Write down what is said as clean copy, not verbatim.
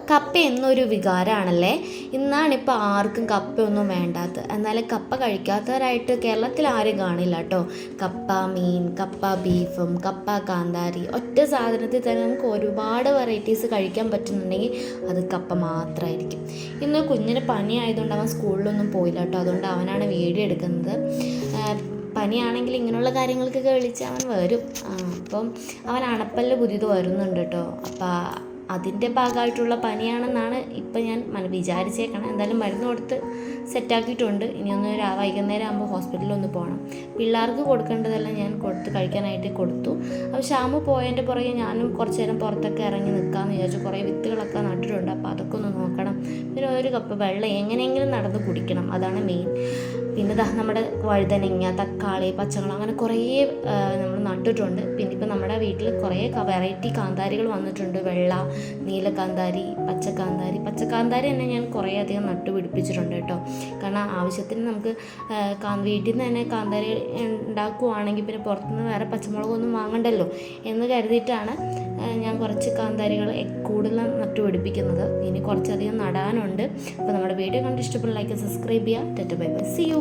കപ്പ എന്നൊരു വികാരമാണല്ലേ. ഇന്നാണിപ്പോൾ ആർക്കും കപ്പയൊന്നും വേണ്ടാത്തത്. എന്നാലും കപ്പ കഴിക്കാത്തവരായിട്ട് കേരളത്തിൽ ആരും കാണില്ല കേട്ടോ. കപ്പ മീൻ, കപ്പ ബീഫും, കപ്പ കാന്താരി, ഒറ്റ സാധനത്തിൽ തന്നെ നമുക്ക് ഒരുപാട് വെറൈറ്റീസ് കഴിക്കാൻ പറ്റുന്നുണ്ടെങ്കിൽ അത് കപ്പ മാത്രമായിരിക്കും. ഇന്ന് കുഞ്ഞിന് പനി ആയതുകൊണ്ട് അവൻ സ്കൂളിലൊന്നും പോയില്ല കേട്ടോ. അതുകൊണ്ട് അവനാണ് വീഡിയോ എടുക്കുന്നത്. പനിയാണെങ്കിൽ ഇങ്ങനെയുള്ള കാര്യങ്ങൾക്കൊക്കെ വിളിച്ച് അവൻ വരും. അപ്പം അവൻ അണപ്പല്ല് പുതിയത് വരുന്നുണ്ട് കേട്ടോ. അപ്പം അതിൻ്റെ ഭാഗമായിട്ടുള്ള പനിയാണെന്നാണ് ഇപ്പം ഞാൻ വിചാരിച്ചേക്കണം. എന്തായാലും മരുന്ന് കൊടുത്ത് സെറ്റാക്കിയിട്ടുണ്ട്. ഇനിയൊന്ന് വൈകുന്നേരം ആകുമ്പോൾ ഹോസ്പിറ്റലിൽ ഒന്ന് പോകണം. പിള്ളേർക്ക് കൊടുക്കേണ്ടതെല്ലാം ഞാൻ കഴിക്കാനായിട്ട് കൊടുത്തു. അപ്പോൾ ശ്യാമു പോയതിൻ്റെ പുറകെ ഞാനും കുറച്ച് നേരം പുറത്തൊക്കെ ഇറങ്ങി നിൽക്കാമെന്ന് വിചാരിച്ചു. കുറേ വിത്തുകളൊക്കെ നട്ടിട്ടുണ്ട്. അപ്പോൾ അതൊക്കെ ഒന്ന് നോക്കണം. പിന്നെ ഒരു കപ്പ് വെള്ളം എങ്ങനെയെങ്കിലും നടന്ന് കുടിക്കണം, അതാണ് മെയിൻ. പിന്നെ നമ്മുടെ വഴുതനങ്ങ, തക്കാളി, പച്ചമുളക് അങ്ങനെ കുറേ നമ്മൾ നട്ടിട്ടുണ്ട്. പിന്നെ ഇപ്പം നമ്മുടെ വീട്ടിൽ കുറേ വെറൈറ്റി കാന്താരികൾ വന്നിട്ടുണ്ട്. വെള്ള, നീല കാന്താരി, പച്ചക്കാന്താരി തന്നെ ഞാൻ കുറേ അധികം നട്ടുപിടിപ്പിച്ചിട്ടുണ്ട് കേട്ടോ. കാരണം ആവശ്യത്തിന് നമുക്ക് വീട്ടിൽ നിന്ന് തന്നെ കാന്താരി ഉണ്ടാക്കുവാണെങ്കിൽ പിന്നെ പുറത്തുനിന്ന് വേറെ പച്ചമുളകൊന്നും വാങ്ങണ്ടല്ലോ എന്ന് കരുതിയിട്ടാണ് ഞാൻ കുറച്ച് കാന്താരികൾ കൂടുതൽ നട്ടുപിടിപ്പിക്കുന്നത്. ഇനി കുറച്ചധികം നടാനുണ്ട്. അപ്പോൾ നമ്മുടെ വീഡിയോ കണ്ട് ഇഷ്ടപ്പെട്ട ലൈക്ക്, സബ്സ്ക്രൈബ് ചെയ്യുക. Bye bye, see U.